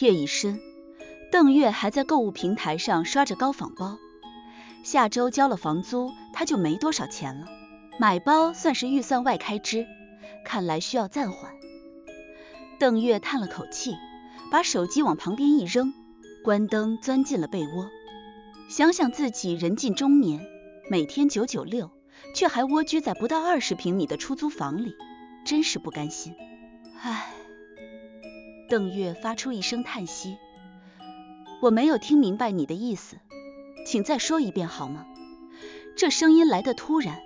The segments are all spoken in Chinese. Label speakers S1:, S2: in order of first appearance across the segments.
S1: 夜已深，邓月还在购物平台上刷着高仿包。下周交了房租，他就没多少钱了。买包算是预算外开支，看来需要暂缓。邓月叹了口气，把手机往旁边一扔，关灯钻进了被窝。想想自己人近中年，每天996，却还蜗居在不到20平米的出租房里，真是不甘心。唉，邓月发出一声叹息，我没有听明白你的意思，请再说一遍好吗？这声音来得突然，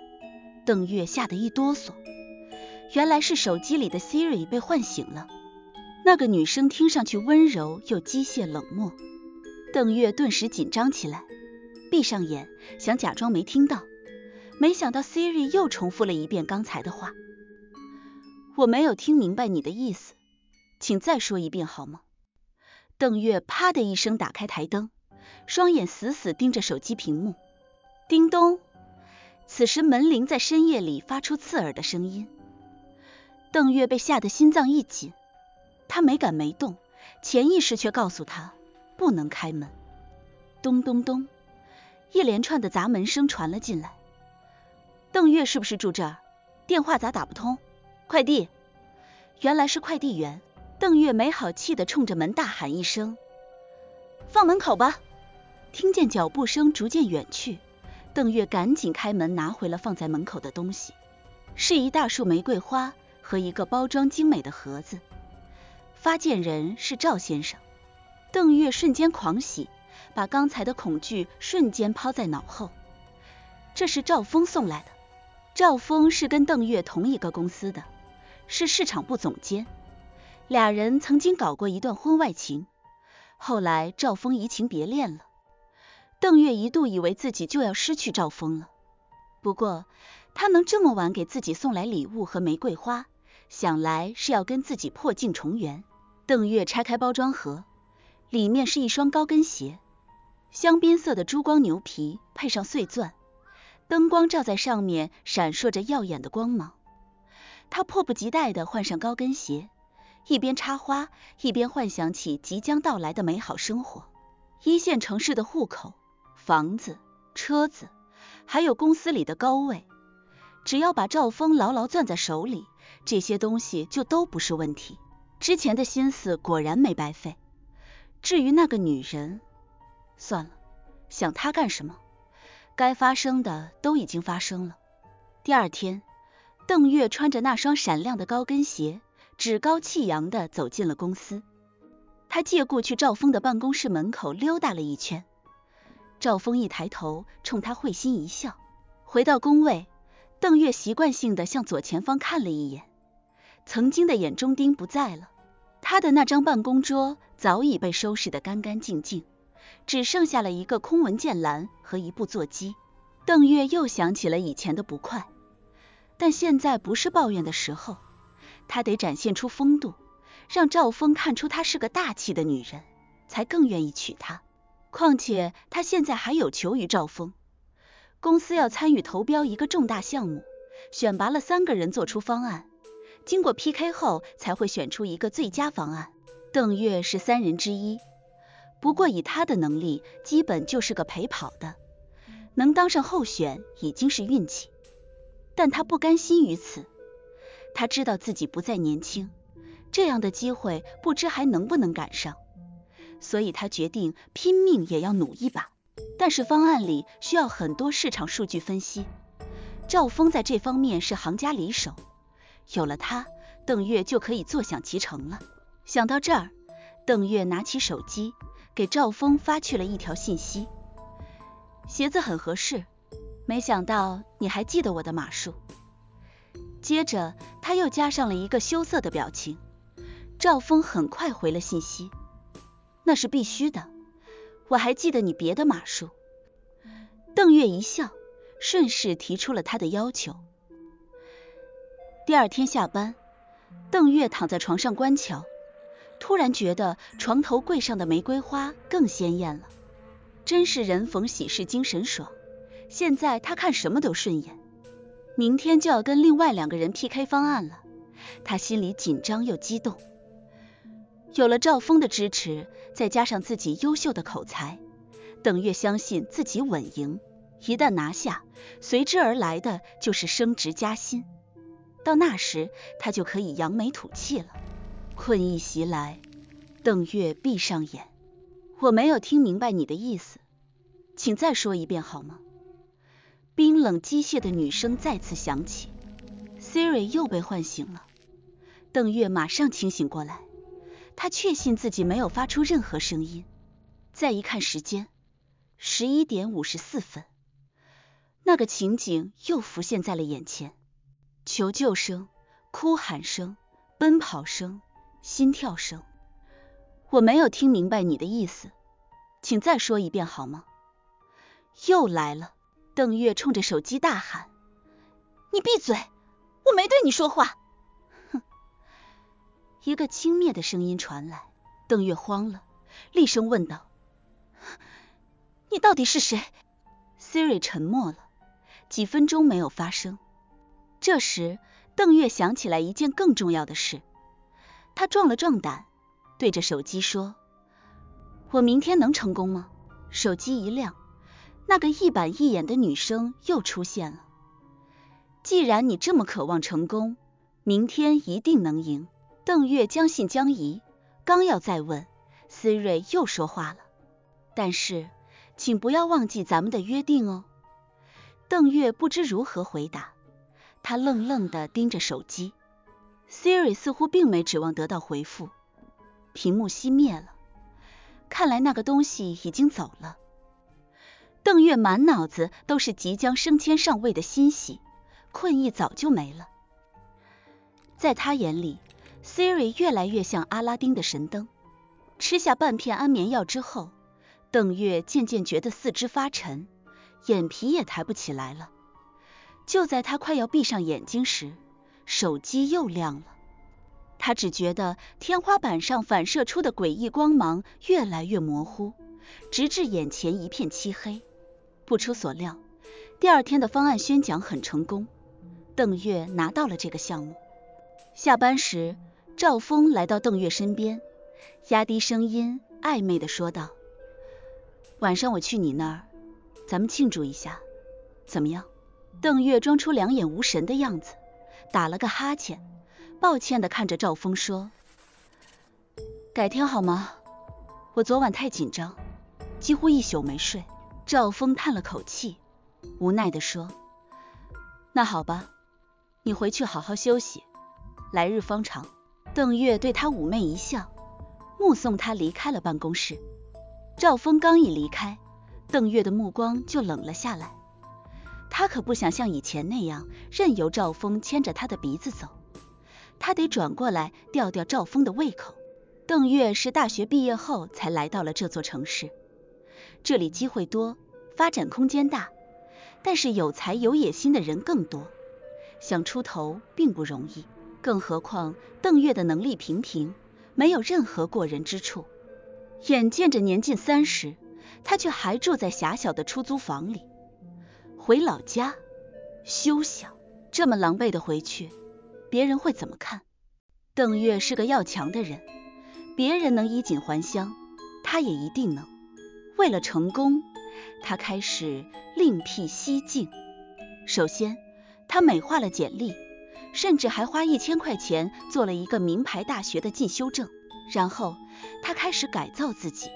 S1: 邓月吓得一哆嗦，原来是手机里的 Siri 被唤醒了。那个女生听上去温柔又机械冷漠，邓月顿时紧张起来，闭上眼想假装没听到，没想到 Siri 又重复了一遍刚才的话。我没有听明白你的意思，请再说一遍好吗？邓月啪的一声打开台灯，双眼死死盯着手机屏幕。叮咚，此时门铃在深夜里发出刺耳的声音。邓月被吓得心脏一紧，他没敢没动，潜意识却告诉他不能开门。咚咚咚，一连串的砸门声传了进来。邓月是不是住这儿？电话咋打不通？快递！原来是快递员。邓月没好气地冲着门大喊一声：放门口吧！听见脚步声逐渐远去，邓月赶紧开门拿回了放在门口的东西，是一大束玫瑰花和一个包装精美的盒子。发件人是赵先生。邓月瞬间狂喜，把刚才的恐惧瞬间抛在脑后。这是赵峰送来的。赵峰是跟邓月同一个公司的，是市场部总监，俩人曾经搞过一段婚外情，后来赵峰移情别恋了。邓月一度以为自己就要失去赵峰了，不过他能这么晚给自己送来礼物和玫瑰花，想来是要跟自己破镜重圆。邓月拆开包装盒，里面是一双高跟鞋，香槟色的珠光牛皮配上碎钻，灯光照在上面闪烁着耀眼的光芒。他迫不及待地换上高跟鞋，一边插花一边幻想起即将到来的美好生活。一线城市的户口、房子、车子，还有公司里的高位，只要把赵峰牢牢攥在手里，这些东西就都不是问题。之前的心思果然没白费。至于那个女人，算了，想她干什么？该发生的都已经发生了。第二天，邓月穿着那双闪亮的高跟鞋，趾高气扬地走进了公司。他借故去赵峰的办公室门口溜达了一圈。赵峰一抬头冲他会心一笑。回到工位，邓月习惯性地向左前方看了一眼，曾经的眼中钉不在了，他的那张办公桌早已被收拾得干干净净，只剩下了一个空文件栏和一部座机。邓月又想起了以前的不快，但现在不是抱怨的时候，他得展现出风度，让赵峰看出她是个大气的女人，才更愿意娶她。况且他现在还有求于赵峰，公司要参与投标一个重大项目，选拔了3个人做出方案，经过 PK 后才会选出一个最佳方案。邓月是3人之一，不过以他的能力，基本就是个陪跑的，能当上候选已经是运气。但他不甘心于此，他知道自己不再年轻，这样的机会不知还能不能赶上，所以他决定拼命也要努一把。但是方案里需要很多市场数据分析，赵峰在这方面是行家里手，有了他，邓月就可以坐享其成了。想到这儿，邓月拿起手机给赵峰发去了一条信息：鞋子很合适，没想到你还记得我的码数。接着他又加上了一个羞涩的表情。赵峰很快回了信息：那是必须的，我还记得你别的码数。邓月一笑，顺势提出了他的要求。第二天下班，邓月躺在床上观瞧，突然觉得床头柜上的玫瑰花更鲜艳了，真是人逢喜事精神爽，现在他看什么都顺眼。明天就要跟另外2个人 PK 方案了，他心里紧张又激动。有了赵峰的支持，再加上自己优秀的口才，邓月相信自己稳赢，一旦拿下，随之而来的就是升职加薪。到那时，他就可以扬眉吐气了。困意袭来，邓月闭上眼。我没有听明白你的意思，请再说一遍好吗？冰冷机械的女声再次响起。Siri 又被唤醒了。邓月马上清醒过来，他确信自己没有发出任何声音。再一看时间，11点54分，那个情景又浮现在了眼前。求救声、哭喊声、奔跑声、心跳声。我没有听明白你的意思，请再说一遍好吗？又来了。邓月冲着手机大喊：你闭嘴，我没对你说话。哼！一个轻蔑的声音传来。邓月慌了，厉声问道：你到底是谁？ Siri 沉默了，几分钟没有发声。这时邓月想起来一件更重要的事，他壮了壮胆，对着手机说：我明天能成功吗？手机一亮，那个一板一眼的女生又出现了。既然你这么渴望成功，明天一定能赢。邓月将信将疑，刚要再问， Siri 又说话了：但是请不要忘记咱们的约定哦。邓月不知如何回答，他愣愣地盯着手机。Siri 似乎并没指望得到回复，屏幕熄灭了，看来那个东西已经走了。邓月满脑子都是即将升迁上位的欣喜，困意早就没了。在他眼里， Siri 越来越像阿拉丁的神灯。吃下半片安眠药之后，邓月渐渐觉得四肢发沉，眼皮也抬不起来了。就在他快要闭上眼睛时，手机又亮了。他只觉得天花板上反射出的诡异光芒越来越模糊，直至眼前一片漆黑。不出所料，第二天的方案宣讲很成功，邓月拿到了这个项目。下班时，赵峰来到邓月身边，压低声音暧昧地说道：晚上我去你那儿，咱们庆祝一下，怎么样？邓月装出两眼无神的样子，打了个哈欠，抱歉地看着赵峰说：改天好吗？我昨晚太紧张，几乎一宿没睡。赵峰叹了口气，无奈地说：那好吧，你回去好好休息，来日方长。邓月对他妩媚一笑，目送他离开了办公室。赵峰刚一离开，邓月的目光就冷了下来。他可不想像以前那样任由赵峰牵着他的鼻子走，他得转过来吊吊赵峰的胃口。邓月是大学毕业后才来到了这座城市，这里机会多，发展空间大，但是有才有野心的人更多，想出头并不容易。更何况邓月的能力平平，没有任何过人之处。眼见着年近30，他却还住在狭小的出租房里。回老家？休想！这么狼狈的回去，别人会怎么看？邓月是个要强的人，别人能衣锦还乡，他也一定能。为了成功，他开始另辟蹊径。首先，他美化了简历，甚至还花1000块钱做了一个名牌大学的进修证。然后他开始改造自己，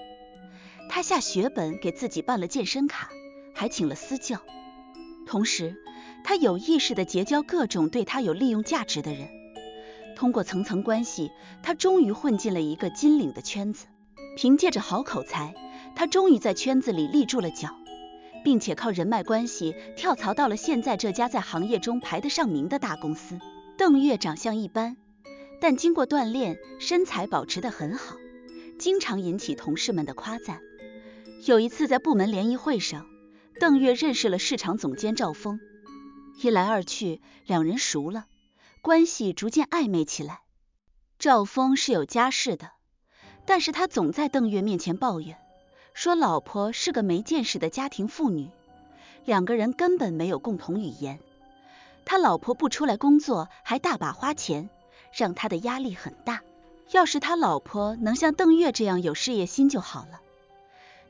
S1: 他下血本给自己办了健身卡，还请了私教。同时他有意识地结交各种对他有利用价值的人。通过层层关系，他终于混进了一个金领的圈子。凭借着好口才，他终于在圈子里立住了脚，并且靠人脉关系跳槽到了现在这家在行业中排得上名的大公司。邓月长相一般，但经过锻炼，身材保持得很好，经常引起同事们的夸赞。有一次在部门联谊会上，邓月认识了市场总监赵峰，一来二去，两人熟了，关系逐渐暧昧起来。赵峰是有家室的，但是他总在邓月面前抱怨，说老婆是个没见识的家庭妇女，两个人根本没有共同语言。他老婆不出来工作，还大把花钱，让他的压力很大。要是他老婆能像邓月这样有事业心就好了。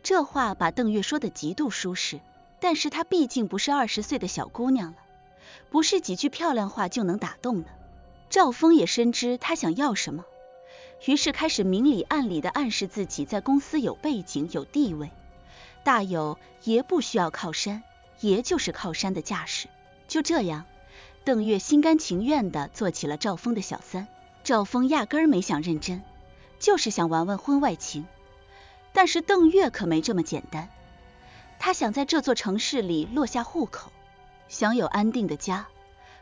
S1: 这话把邓月说得极度舒适，但是她毕竟不是20岁的小姑娘了，不是几句漂亮话就能打动的。赵峰也深知她想要什么，于是开始明里暗里的暗示自己在公司有背景有地位，大有爷不需要靠山，爷就是靠山的架势。就这样，邓月心甘情愿地做起了赵峰的小三。赵峰压根儿没想认真，就是想玩玩婚外情。但是邓月可没这么简单，他想在这座城市里落下户口，想有安定的家，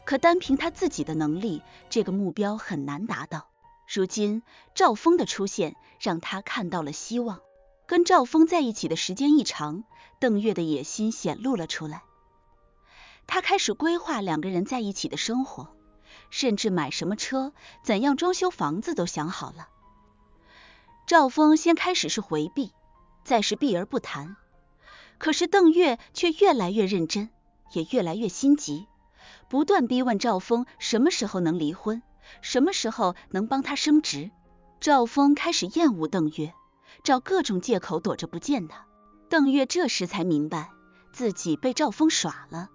S1: 可单凭他自己的能力，这个目标很难达到。如今赵峰的出现让他看到了希望。跟赵峰在一起的时间一长，邓月的野心显露了出来。他开始规划两个人在一起的生活，甚至买什么车，怎样装修房子都想好了。赵峰先开始是回避，再是避而不谈，可是邓月却越来越认真，也越来越心急，不断逼问赵峰什么时候能离婚，什么时候能帮他升职。赵峰开始厌恶邓月，找各种借口躲着不见他。邓月这时才明白自己被赵峰耍了，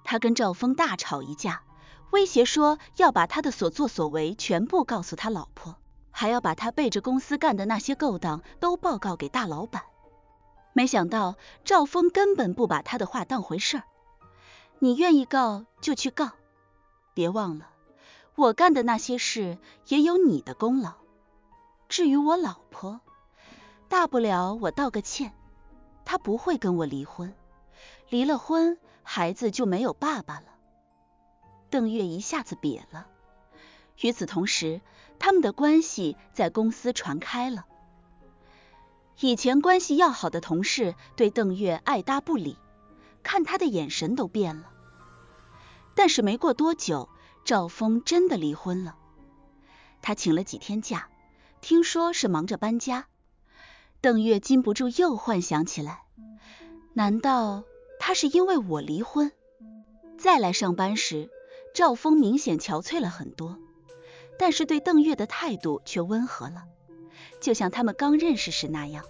S1: 他跟赵峰大吵一架，威胁说要把他的所作所为全部告诉他老婆，还要把他背着公司干的那些勾当都报告给大老板。没想到赵峰根本不把他的话当回事儿，你愿意告就去告，别忘了我干的那些事也有你的功劳。至于我老婆，大不了我道个歉，她不会跟我离婚，离了婚孩子就没有爸爸了。邓月一下子瘪了。与此同时，他们的关系在公司传开了。以前关系要好的同事对邓月爱搭不理，看他的眼神都变了。但是没过多久，赵峰真的离婚了。他请了几天假，听说是忙着搬家。邓月禁不住又幻想起来，难道他是因为我离婚？再来上班时，赵峰明显憔悴了很多，但是对邓月的态度却温和了，就像他们刚认识时那样。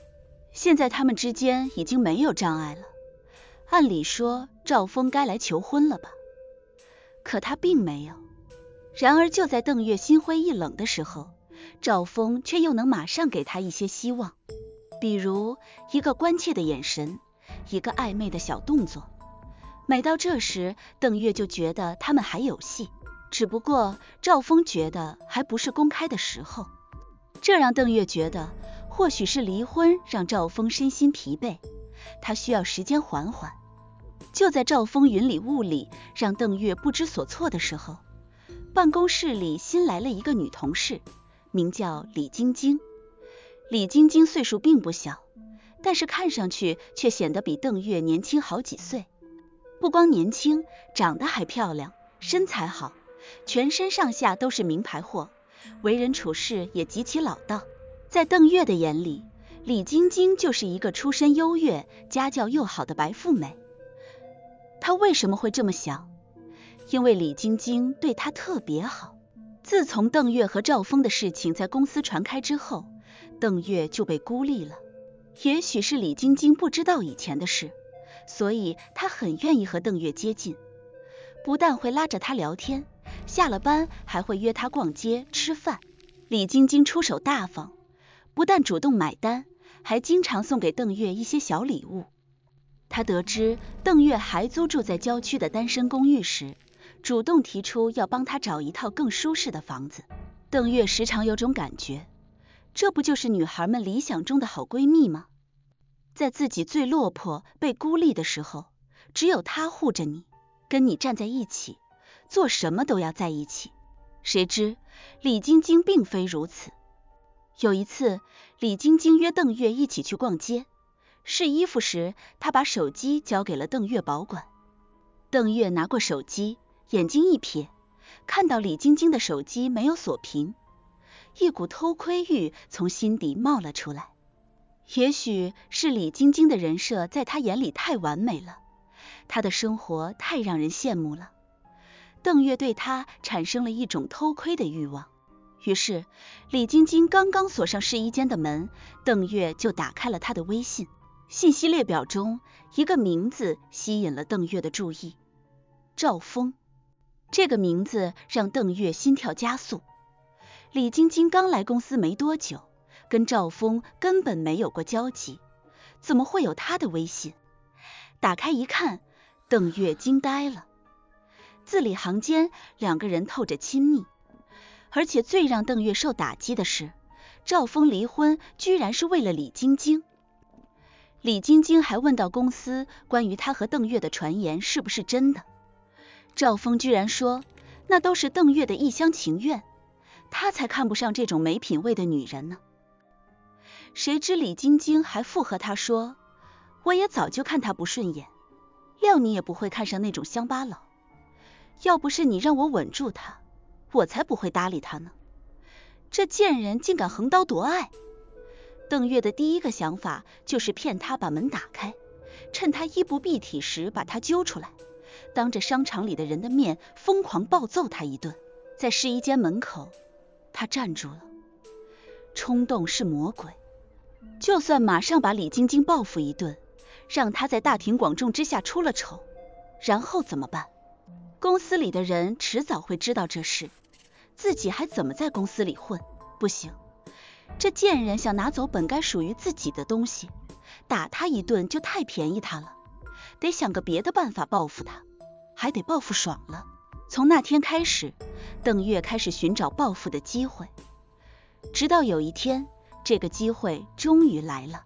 S1: 现在他们之间已经没有障碍了，按理说赵峰该来求婚了吧，可他并没有。然而就在邓月心灰意冷的时候，赵峰却又能马上给他一些希望，比如一个关切的眼神，一个暧昧的小动作。每到这时，邓月就觉得他们还有戏，只不过赵峰觉得还不是公开的时候。这让邓月觉得或许是离婚让赵峰身心疲惫，他需要时间缓缓。就在赵峰云里雾里让邓月不知所措的时候，办公室里新来了一个女同事，名叫李晶晶。李晶晶岁数并不小，但是看上去却显得比邓月年轻好几岁。不光年轻，长得还漂亮，身材好，全身上下都是名牌货，为人处事也极其老道。在邓月的眼里，李晶晶就是一个出身优越、家教又好的白富美。她为什么会这么想？因为李晶晶对她特别好。自从邓月和赵峰的事情在公司传开之后，邓月就被孤立了。也许是李晶晶不知道以前的事，所以她很愿意和邓月接近，不但会拉着她聊天，下了班还会约她逛街吃饭。李晶晶出手大方，不但主动买单，还经常送给邓月一些小礼物。她得知邓月还租住在郊区的单身公寓时，主动提出要帮她找一套更舒适的房子。邓月时常有种感觉，这不就是女孩们理想中的好闺蜜吗？在自己最落魄、被孤立的时候，只有她护着你，跟你站在一起，做什么都要在一起。谁知李晶晶并非如此。有一次，李晶晶约邓月一起去逛街，试衣服时，她把手机交给了邓月保管。邓月拿过手机，眼睛一瞥，看到李晶晶的手机没有锁屏，一股偷窥欲从心底冒了出来。也许是李晶晶的人设在她眼里太完美了，她的生活太让人羡慕了。邓月对她产生了一种偷窥的欲望，于是李晶晶刚刚锁上试衣间的门，邓月就打开了她的微信。信息列表中一个名字吸引了邓月的注意，赵峰。这个名字让邓月心跳加速。李晶晶刚来公司没多久，跟赵峰根本没有过交集，怎么会有他的微信？打开一看，邓月惊呆了。字里行间两个人透着亲密，而且最让邓月受打击的是，赵峰离婚居然是为了李晶晶。李晶晶还问到公司关于他和邓月的传言是不是真的，赵峰居然说那都是邓月的一厢情愿，他才看不上这种没品位的女人呢。谁知李晶晶还附和他说，我也早就看他不顺眼，料你也不会看上那种乡巴佬，要不是你让我稳住他，我才不会搭理他呢。这贱人竟敢横刀夺爱。邓月的第一个想法就是骗他把门打开，趁他衣不蔽体时把他揪出来，当着商场里的人的面疯狂暴揍他一顿。在试衣间门口，他站住了。冲动是魔鬼，就算马上把李晶晶报复一顿，让他在大庭广众之下出了丑，然后怎么办？公司里的人迟早会知道这事，自己还怎么在公司里混？不行，这贱人想拿走本该属于自己的东西，打他一顿就太便宜他了，得想个别的办法报复他，还得报复爽了。从那天开始，邓月开始寻找报复的机会，直到有一天，这个机会终于来了。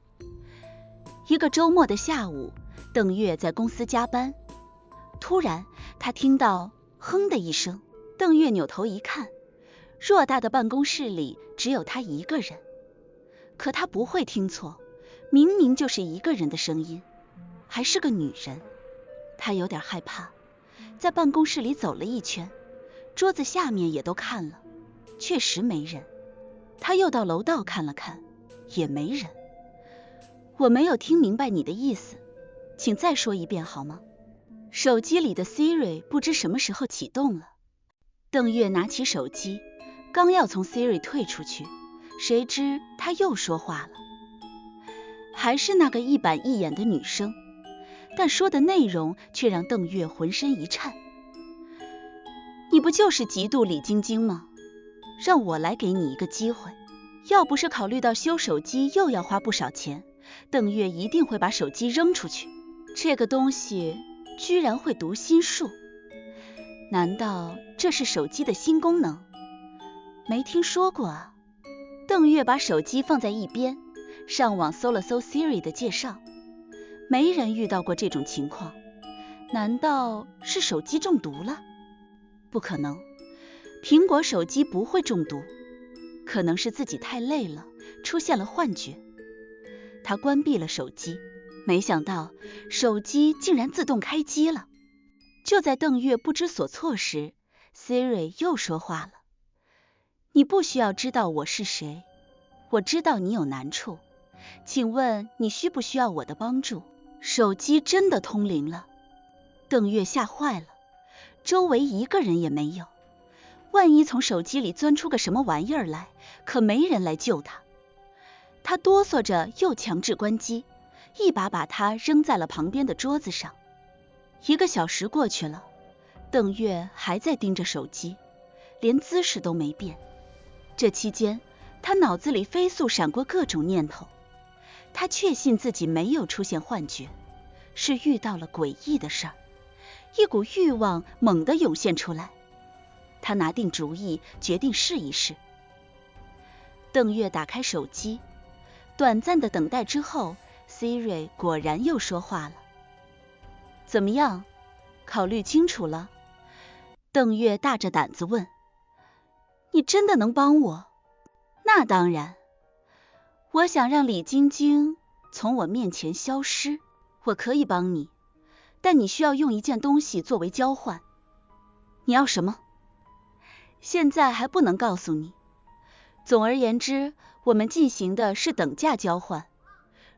S1: 一个周末的下午，邓月在公司加班，突然他听到哼的一声，邓月扭头一看，偌大的办公室里只有他一个人。可他不会听错，明明就是一个人的声音，还是个女人。他有点害怕，在办公室里走了一圈，桌子下面也都看了，确实没人。他又到楼道看了看，也没人。我没有听明白你的意思，请再说一遍好吗？手机里的 Siri 不知什么时候启动了。邓月拿起手机，刚要从 Siri 退出去，谁知他又说话了，还是那个一板一眼的女生，但说的内容却让邓月浑身一颤。你不就是嫉妒李晶晶吗？让我来给你一个机会，要不是考虑到修手机又要花不少钱，邓月一定会把手机扔出去。这个东西居然会读心术，难道这是手机的新功能？没听说过啊。邓月把手机放在一边，上网搜了搜 Siri 的介绍，没人遇到过这种情况。难道是手机中毒了？不可能，苹果手机不会中毒，可能是自己太累了，出现了幻觉。他关闭了手机，没想到手机竟然自动开机了。就在邓月不知所措时， Siri 又说话了，你不需要知道我是谁，我知道你有难处，请问你需不需要我的帮助？手机真的通灵了。邓月吓坏了，周围一个人也没有，万一从手机里钻出个什么玩意儿来，可没人来救他。他哆嗦着又强制关机，一把把它扔在了旁边的桌子上。1个小时过去了，邓月还在盯着手机，连姿势都没变。这期间，他脑子里飞速闪过各种念头。他确信自己没有出现幻觉，是遇到了诡异的事儿。一股欲望猛地涌现出来，他拿定主意，决定试一试。邓月打开手机，短暂的等待之后， Siri 果然又说话了。怎么样？考虑清楚了？邓月大着胆子问。你真的能帮我？那当然。我想让李晶晶从我面前消失，我可以帮你，但你需要用一件东西作为交换。你要什么？现在还不能告诉你。总而言之，我们进行的是等价交换。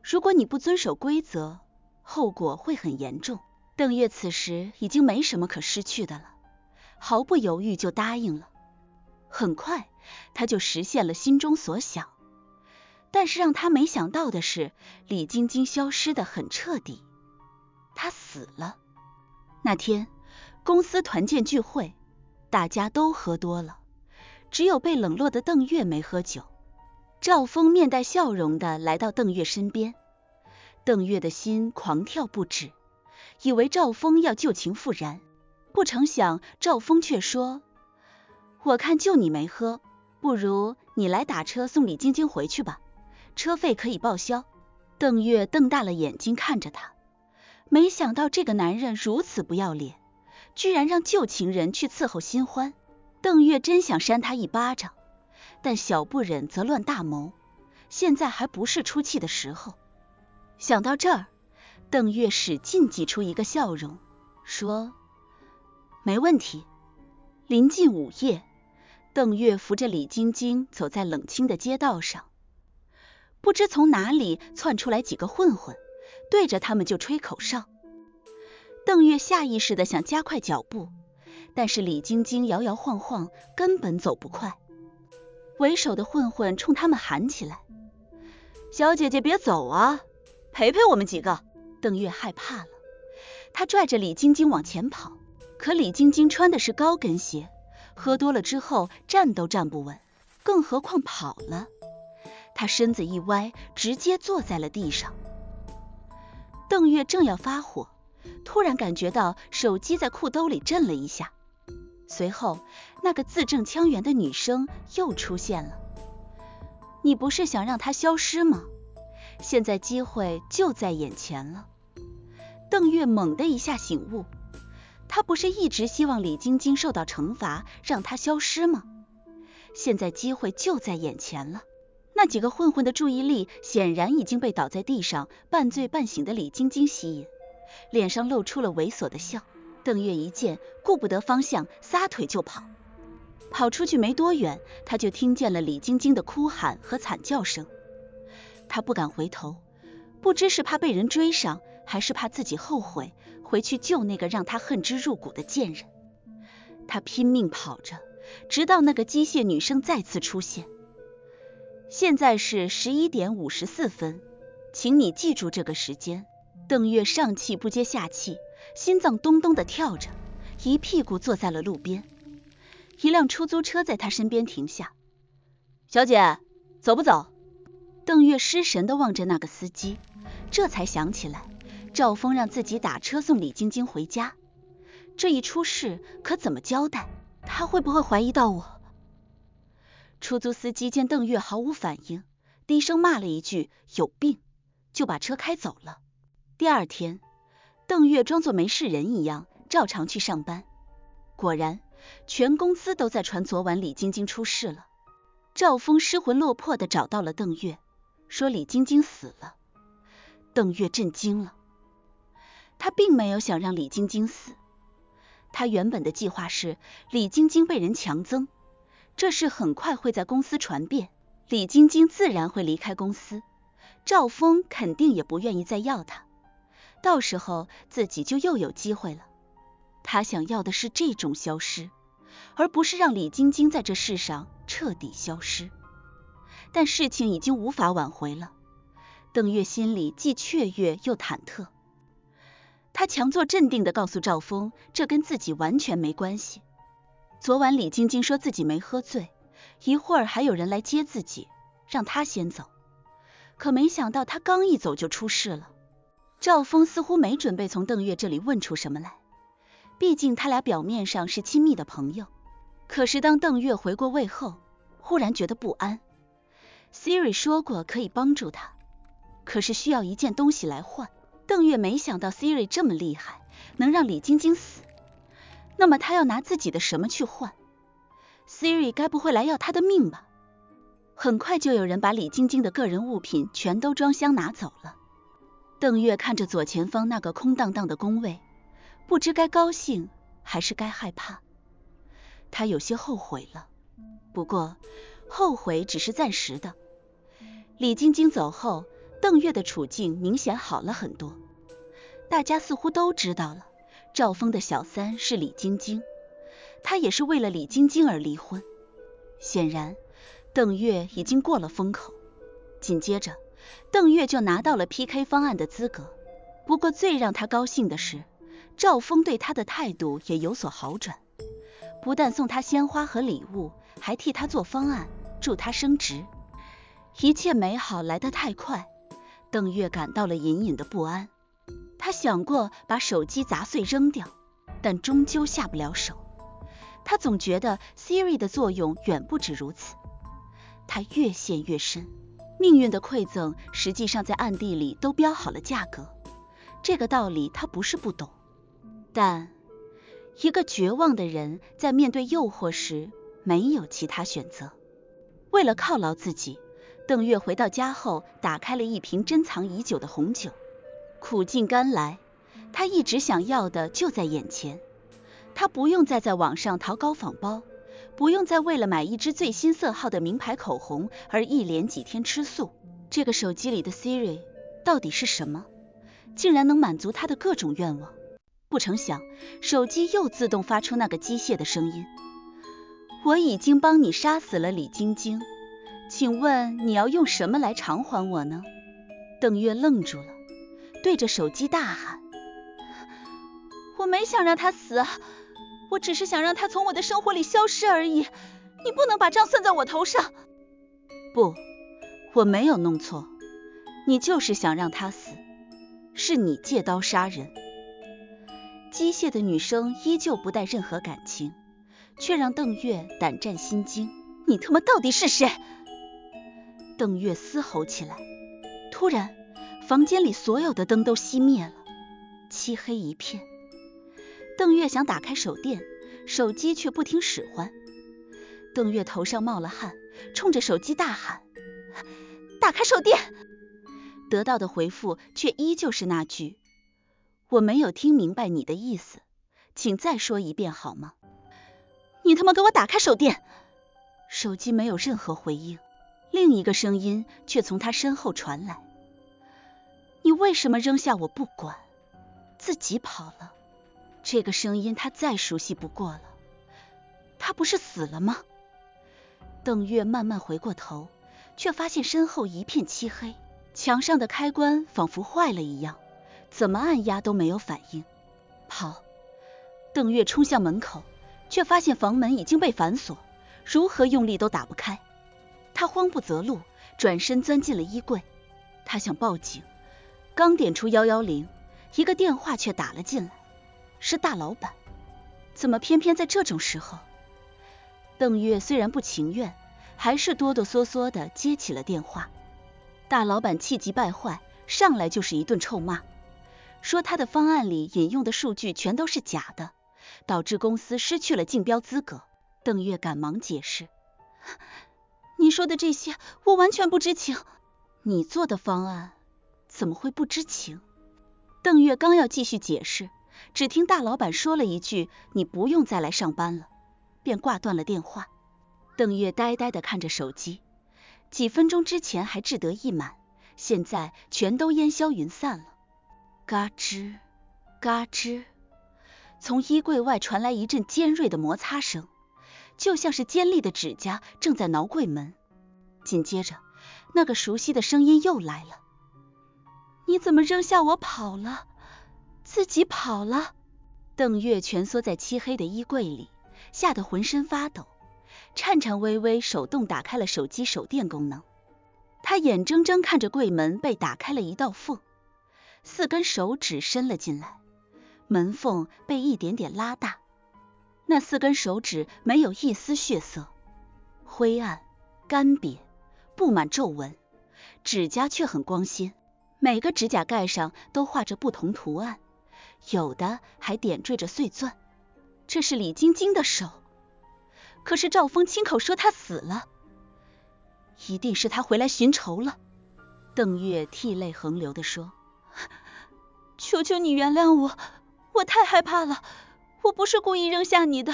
S1: 如果你不遵守规则，后果会很严重。邓月此时已经没什么可失去的了，毫不犹豫就答应了。很快他就实现了心中所想。但是让他没想到的是，李晶晶消失得很彻底，她死了。那天公司团建聚会，大家都喝多了，只有被冷落的邓月没喝酒。赵峰面带笑容地来到邓月身边，邓月的心狂跳不止，以为赵峰要旧情复燃，不成想赵峰却说：我看就你没喝，不如你来打车送李晶晶回去吧，车费可以报销。邓月瞪大了眼睛看着他，没想到这个男人如此不要脸，居然让旧情人去伺候新欢。邓月真想扇他一巴掌，但小不忍则乱大谋，现在还不是出气的时候。想到这儿，邓月使劲挤出一个笑容，说：没问题。临近午夜，邓月扶着李晶晶走在冷清的街道上，不知从哪里窜出来几个混混，对着他们就吹口哨。邓月下意识地想加快脚步，但是李晶晶摇摇晃晃，根本走不快。为首的混混冲他们喊起来：小姐姐别走啊，陪陪我们几个。邓月害怕了，他拽着李晶晶往前跑，可李晶晶穿的是高跟鞋，喝多了之后站都站不稳，更何况跑了。她身子一歪，直接坐在了地上。邓月正要发火，突然感觉到手机在裤兜里震了一下，随后那个字正腔圆的女声又出现了：你不是想让她消失吗？现在机会就在眼前了。邓月猛地一下醒悟，他不是一直希望李晶晶受到惩罚，让她消失吗？现在机会就在眼前了。那几个混混的注意力显然已经被倒在地上半醉半醒的李晶晶吸引，脸上露出了猥琐的笑。邓月一见，顾不得方向，撒腿就跑。跑出去没多远，他就听见了李晶晶的哭喊和惨叫声。他不敢回头，不知是怕被人追上，还是怕自己后悔回去救那个让他恨之入骨的贱人。他拼命跑着，直到那个机械女声再次出现。现在是11点54分，请你记住这个时间。邓月上气不接下气，心脏咚咚地跳着，一屁股坐在了路边。一辆出租车在他身边停下。小姐，走不走？邓月失神地望着那个司机，这才想起来赵峰让自己打车送李晶晶回家，这一出事可怎么交代？他会不会怀疑到我？出租司机见邓月毫无反应，低声骂了一句有病，就把车开走了。第二天，邓月装作没事人一样，照常去上班。果然，全公司都在传昨晚李晶晶出事了。赵峰失魂落魄地找到了邓月，说李晶晶死了。邓月震惊了，他并没有想让李晶晶死，他原本的计划是李晶晶被人强增，这事很快会在公司传遍，李晶晶自然会离开公司，赵峰肯定也不愿意再要她，到时候自己就又有机会了。他想要的是这种消失，而不是让李晶晶在这世上彻底消失。但事情已经无法挽回了，邓月心里既雀跃又忐忑。他强作镇定地告诉赵峰，这跟自己完全没关系。昨晚李晶晶说自己没喝醉，一会儿还有人来接自己，让他先走。可没想到他刚一走就出事了。赵峰似乎没准备从邓月这里问出什么来，毕竟他俩表面上是亲密的朋友。可是当邓月回过味后，忽然觉得不安。Siri 说过可以帮助他，可是需要一件东西来换。邓月没想到 Siri 这么厉害，能让李晶晶死。那么他要拿自己的什么去换？ Siri 该不会来要他的命吧？很快就有人把李晶晶的个人物品全都装箱拿走了。邓月看着左前方那个空荡荡的工位，不知该高兴还是该害怕。他有些后悔了，不过后悔只是暂时的。李晶晶走后，邓月的处境明显好了很多。大家似乎都知道了，赵峰的小三是李晶晶，他也是为了李晶晶而离婚。显然，邓月已经过了风口。紧接着，邓月就拿到了 PK 方案的资格。不过最让他高兴的是，赵峰对他的态度也有所好转，不但送他鲜花和礼物，还替他做方案，助他升职。一切美好来得太快，邓月感到了隐隐的不安。他想过把手机砸碎扔掉，但终究下不了手。他总觉得 Siri 的作用远不止如此。他越陷越深，命运的馈赠实际上在暗地里都标好了价格。这个道理他不是不懂，但一个绝望的人在面对诱惑时没有其他选择。为了犒劳自己，邓月回到家后打开了一瓶珍藏已久的红酒。苦尽甘来，他一直想要的就在眼前。他不用再在网上淘高仿包，不用再为了买一支最新色号的名牌口红而一连几天吃素。这个手机里的 Siri 到底是什么？竟然能满足他的各种愿望。不成想，手机又自动发出那个机械的声音：我已经帮你杀死了李晶晶，请问你要用什么来偿还我呢？邓月愣住了，对着手机大喊：我没想让他死，我只是想让他从我的生活里消失而已，你不能把账算在我头上。不，我没有弄错，你就是想让他死，是你借刀杀人。机械的女声依旧不带任何感情，却让邓月胆战心惊。你他妈到底是谁？邓月嘶吼起来。突然，房间里所有的灯都熄灭了，漆黑一片。邓月想打开手电，手机却不听使唤。邓月头上冒了汗，冲着手机大喊：打开手电！得到的回复却依旧是那句：我没有听明白你的意思，请再说一遍好吗？你他妈给我打开手电！手机没有任何回应，另一个声音却从他身后传来：你为什么扔下我不管，自己跑了？这个声音他再熟悉不过了，他不是死了吗？邓月慢慢回过头，却发现身后一片漆黑，墙上的开关仿佛坏了一样，怎么按压都没有反应。跑！邓月冲向门口，却发现房门已经被反锁，如何用力都打不开。他慌不择路，转身钻进了衣柜。他想报警，刚点出110，一个电话却打了进来，是大老板。怎么偏偏在这种时候？邓月虽然不情愿，还是哆哆嗦嗦地接起了电话。大老板气急败坏，上来就是一顿臭骂，说他的方案里引用的数据全都是假的，导致公司失去了竞标资格。邓月赶忙解释：你说的这些我完全不知情。你做的方案怎么会不知情？邓月刚要继续解释，只听大老板说了一句：你不用再来上班了，便挂断了电话。邓月呆呆地看着手机，几分钟之前还志得意满，现在全都烟消云散了。嘎吱嘎吱，从衣柜外传来一阵尖锐的摩擦声，就像是尖利的指甲正在挠柜门。紧接着，那个熟悉的声音又来了：你怎么扔下我跑了？自己跑了？邓月蜷缩在漆黑的衣柜里，吓得浑身发抖，颤颤巍巍手动打开了手机手电功能。他眼睁睁看着柜门被打开了一道缝，4根手指伸了进来，门缝被一点点拉大。那4根手指没有一丝血色，灰暗、干瘪，布满皱纹，指甲却很光鲜，每个指甲盖上都画着不同图案，有的还点缀着碎钻。这是李晶晶的手，可是赵峰亲口说她死了，一定是他回来寻仇了。邓月涕泪横流地说：求求你原谅我，我太害怕了，我不是故意扔下你的，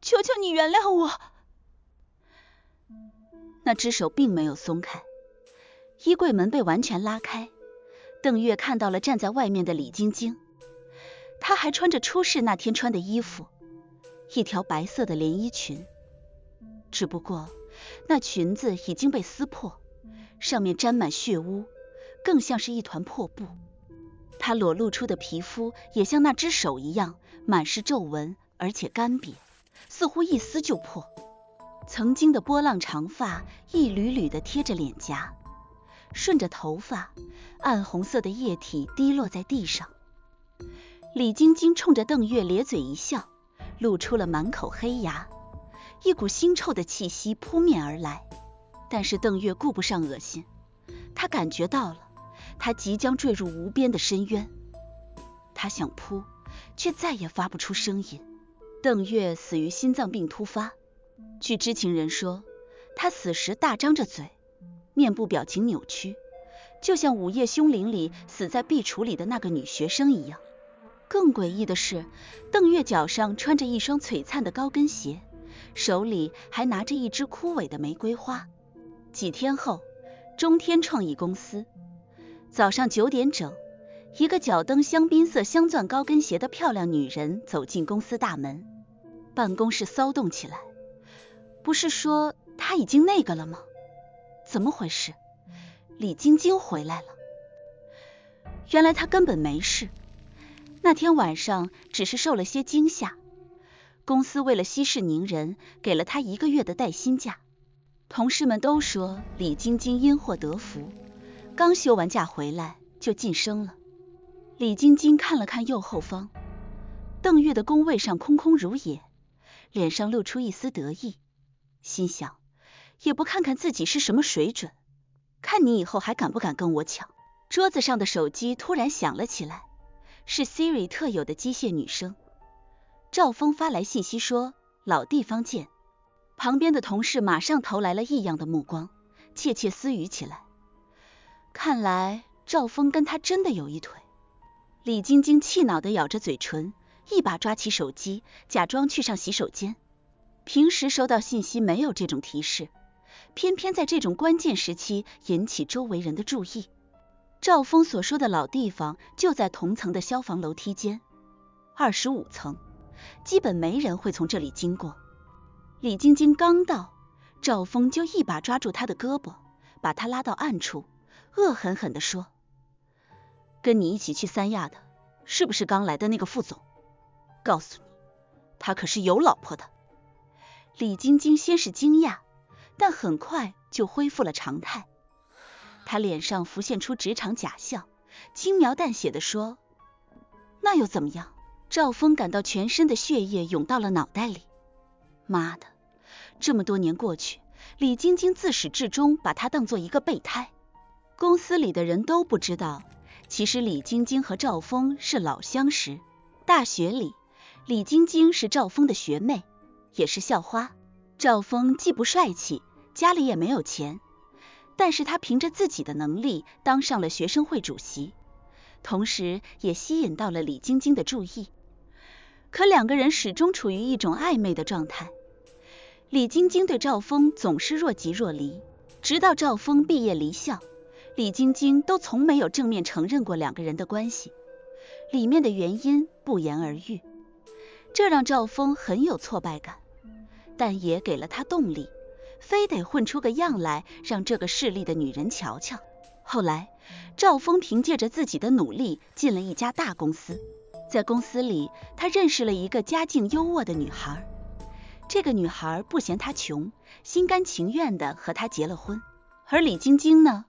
S1: 求求你原谅我。那只手并没有松开，衣柜门被完全拉开，邓月看到了站在外面的李晶晶，她还穿着出事那天穿的衣服，一条白色的连衣裙。只不过那裙子已经被撕破，上面沾满血污，更像是一团破布。她裸露出的皮肤也像那只手一样满是皱纹，而且干瘪，似乎一撕就破。曾经的波浪长发一缕缕地贴着脸颊，顺着头发，暗红色的液体滴落在地上。李晶晶冲着邓月咧嘴一笑，露出了满口黑牙，一股腥臭的气息扑面而来。但是邓月顾不上恶心，他感觉到了，他即将坠入无边的深渊。他想扑，却再也发不出声音。邓月死于心脏病突发，据知情人说，他死时大张着嘴，面部表情扭曲，就像《午夜凶铃》里死在壁橱里的那个女学生一样。更诡异的是，邓月脚上穿着一双璀璨的高跟鞋，手里还拿着一支枯萎的玫瑰花。几天后，中天创意公司，早上9点整，一个脚蹬香槟色镶钻高跟鞋的漂亮女人走进公司大门，办公室骚动起来。不是说她已经那个了吗？怎么回事？李晶晶回来了。原来她根本没事，那天晚上只是受了些惊吓。公司为了息事宁人，给了她1个月的带薪假。同事们都说李晶晶因祸得福，刚休完假回来就晋升了。李晶晶看了看右后方，邓月的工位上空空如也，脸上露出一丝得意，心想，也不看看自己是什么水准，看你以后还敢不敢跟我抢。桌子上的手机突然响了起来，是 Siri 特有的机械女声。赵峰发来信息说，老地方见。旁边的同事马上投来了异样的目光，窃窃私语起来。看来赵峰跟他真的有一腿。李晶晶气恼地咬着嘴唇，一把抓起手机，假装去上洗手间。平时收到信息没有这种提示，偏偏在这种关键时期引起周围人的注意。赵峰所说的老地方就在同层的消防楼梯间，25层，基本没人会从这里经过。李晶晶刚到，赵峰就一把抓住她的胳膊，把她拉到暗处，恶狠狠地说，跟你一起去三亚的是不是刚来的那个副总？告诉你，他可是有老婆的。李晶晶先是惊讶，但很快就恢复了常态。她脸上浮现出职场假笑，轻描淡写地说，那又怎么样？赵峰感到全身的血液涌到了脑袋里。妈的，这么多年过去，李晶晶自始至终把他当做一个备胎。公司里的人都不知道，其实李晶晶和赵峰是老相识。大学里，李晶晶是赵峰的学妹，也是校花。赵峰既不帅气，家里也没有钱，但是他凭着自己的能力当上了学生会主席，同时也吸引到了李晶晶的注意。可两个人始终处于一种暧昧的状态。李晶晶对赵峰总是若即若离，直到赵峰毕业离校，李晶晶都从没有正面承认过两个人的关系，里面的原因不言而喻。这让赵峰很有挫败感，但也给了他动力，非得混出个样来让这个势利的女人瞧瞧。后来赵峰凭借着自己的努力进了一家大公司，在公司里他认识了一个家境优渥的女孩。这个女孩不嫌他穷，心甘情愿地和他结了婚。而李晶晶呢，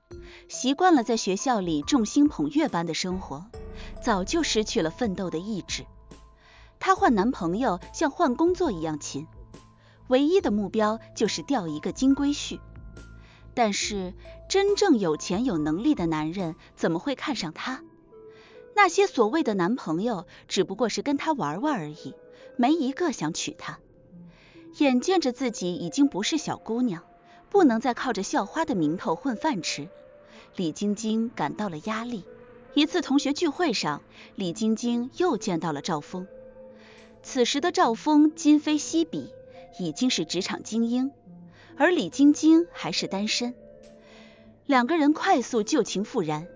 S1: 习惯了在学校里众星捧月般的生活，早就失去了奋斗的意志。她换男朋友像换工作一样勤，唯一的目标就是钓一个金龟婿。但是真正有钱有能力的男人怎么会看上她？那些所谓的男朋友只不过是跟她玩玩而已，没一个想娶她。眼见着自己已经不是小姑娘，不能再靠着校花的名头混饭吃，李晶晶感到了压力。一次同学聚会上，李晶晶又见到了赵峰。此时的赵峰今非昔比，已经是职场精英，而李晶晶还是单身。两个人快速旧情复燃，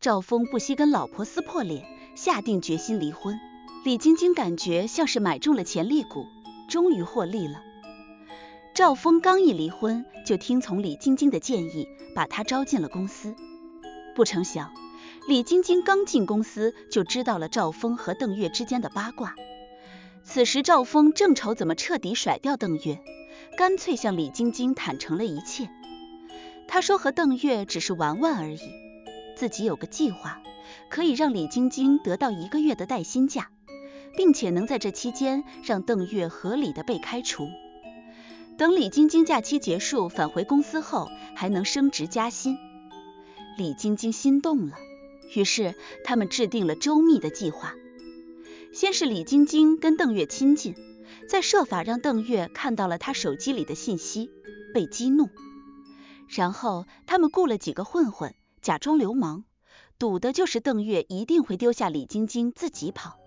S1: 赵峰不惜跟老婆撕破脸，下定决心离婚。李晶晶感觉像是买中了潜力股，终于获利了。赵峰刚一离婚，就听从李晶晶的建议，把她招进了公司。不成想，李晶晶刚进公司就知道了赵峰和邓月之间的八卦。此时赵峰正愁怎么彻底甩掉邓月，干脆向李晶晶坦诚了一切。他说和邓月只是玩玩而已，自己有个计划，可以让李晶晶得到1个月的带薪假，并且能在这期间让邓月合理的被开除。等李晶晶假期结束返回公司后，还能升职加薪。李晶晶心动了，于是他们制定了周密的计划。先是李晶晶跟邓月亲近，再设法让邓月看到了他手机里的信息，被激怒。然后他们雇了几个混混，假装流氓，赌的就是邓月一定会丢下李晶晶自己跑，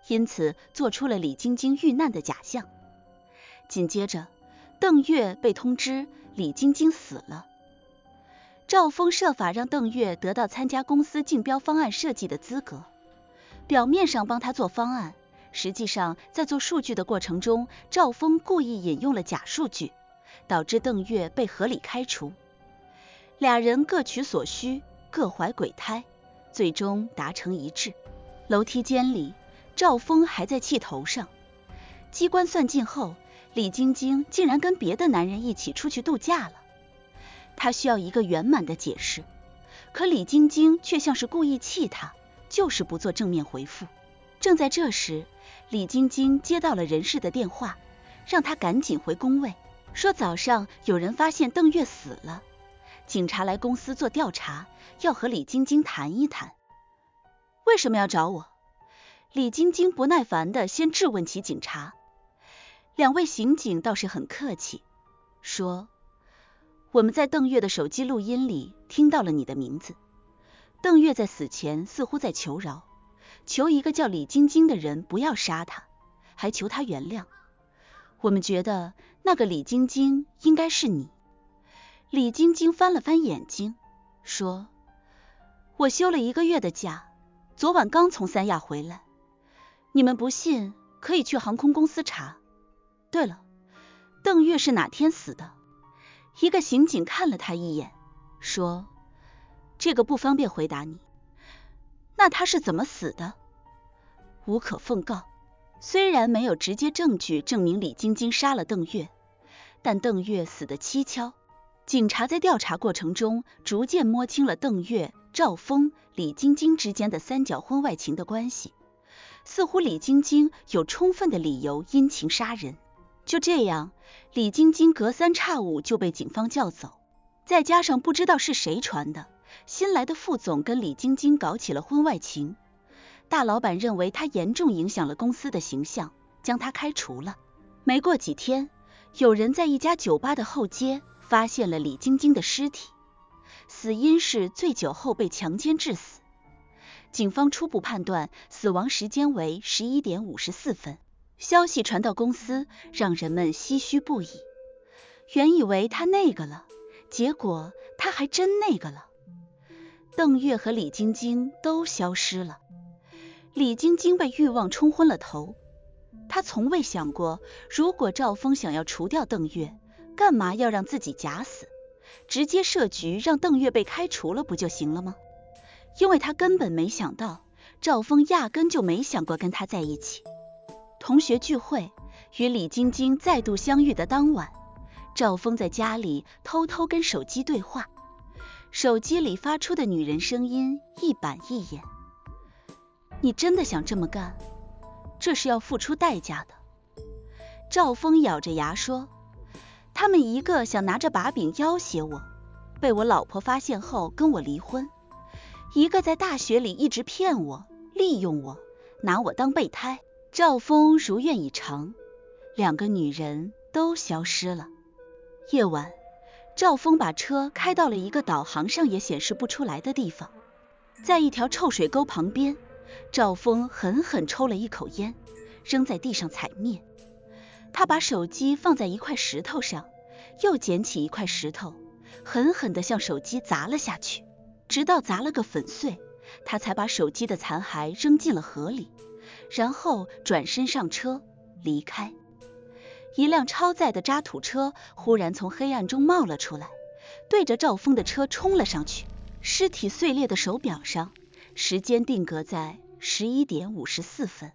S1: 因此做出了李晶晶遇难的假象。紧接着邓月被通知李晶晶死了。赵峰设法让邓月得到参加公司竞标方案设计的资格，表面上帮他做方案，实际上在做数据的过程中，赵峰故意引用了假数据，导致邓月被合理开除。俩人各取所需，各怀鬼胎，最终达成一致。楼梯间里，赵峰还在气头上。机关算尽后，李晶晶竟然跟别的男人一起出去度假了。他需要一个圆满的解释，可李晶晶却像是故意气他，就是不做正面回复。正在这时，李晶晶接到了人事的电话，让他赶紧回工位，说早上有人发现邓月死了，警察来公司做调查，要和李晶晶谈一谈。为什么要找我？李晶晶不耐烦地先质问起警察。两位刑警倒是很客气，说我们在邓月的手机录音里听到了你的名字。邓月在死前似乎在求饶，求一个叫李晶晶的人不要杀他，还求他原谅。我们觉得那个李晶晶应该是你。李晶晶翻了翻眼睛，说我休了1个月的假，昨晚刚从三亚回来，你们不信可以去航空公司查。对了，邓月是哪天死的？一个刑警看了他一眼，说这个不方便回答你。那他是怎么死的？无可奉告。虽然没有直接证据证明李晶晶杀了邓月，但邓月死得蹊跷。警察在调查过程中逐渐摸清了邓月、赵峰、李晶晶之间的三角婚外情的关系，似乎李晶晶有充分的理由因情杀人。就这样，李晶晶隔3差5就被警方叫走，再加上不知道是谁传的，新来的副总跟李晶晶搞起了婚外情，大老板认为他严重影响了公司的形象，将他开除了。没过几天，有人在一家酒吧的后街发现了李晶晶的尸体，死因是醉酒后被强奸致死。警方初步判断死亡时间为11点54分。消息传到公司，让人们唏嘘不已。原以为他那个了，结果他还真那个了。邓月和李晶晶都消失了。李晶晶被欲望冲昏了头，她从未想过，如果赵峰想要除掉邓月，干嘛要让自己假死？直接设局让邓月被开除了不就行了吗？因为他根本没想到，赵峰压根就没想过跟他在一起。同学聚会，与李晶晶再度相遇的当晚，赵峰在家里偷偷跟手机对话，手机里发出的女人声音一板一眼。你真的想这么干？这是要付出代价的。赵峰咬着牙说，他们一个想拿着把柄要挟我，被我老婆发现后跟我离婚，一个在大学里一直骗我，利用我，拿我当备胎。赵峰如愿以偿，2个女人都消失了。夜晚，赵峰把车开到了一个导航上也显示不出来的地方，在一条臭水沟旁边，赵峰狠狠抽了一口烟，扔在地上踩灭。他把手机放在一块石头上，又捡起一块石头，狠狠地向手机砸了下去，直到砸了个粉碎，他才把手机的残骸扔进了河里，然后转身上车离开。一辆超载的渣土车忽然从黑暗中冒了出来，对着赵峰的车冲了上去。尸体碎裂的手表上，时间定格在11点54分。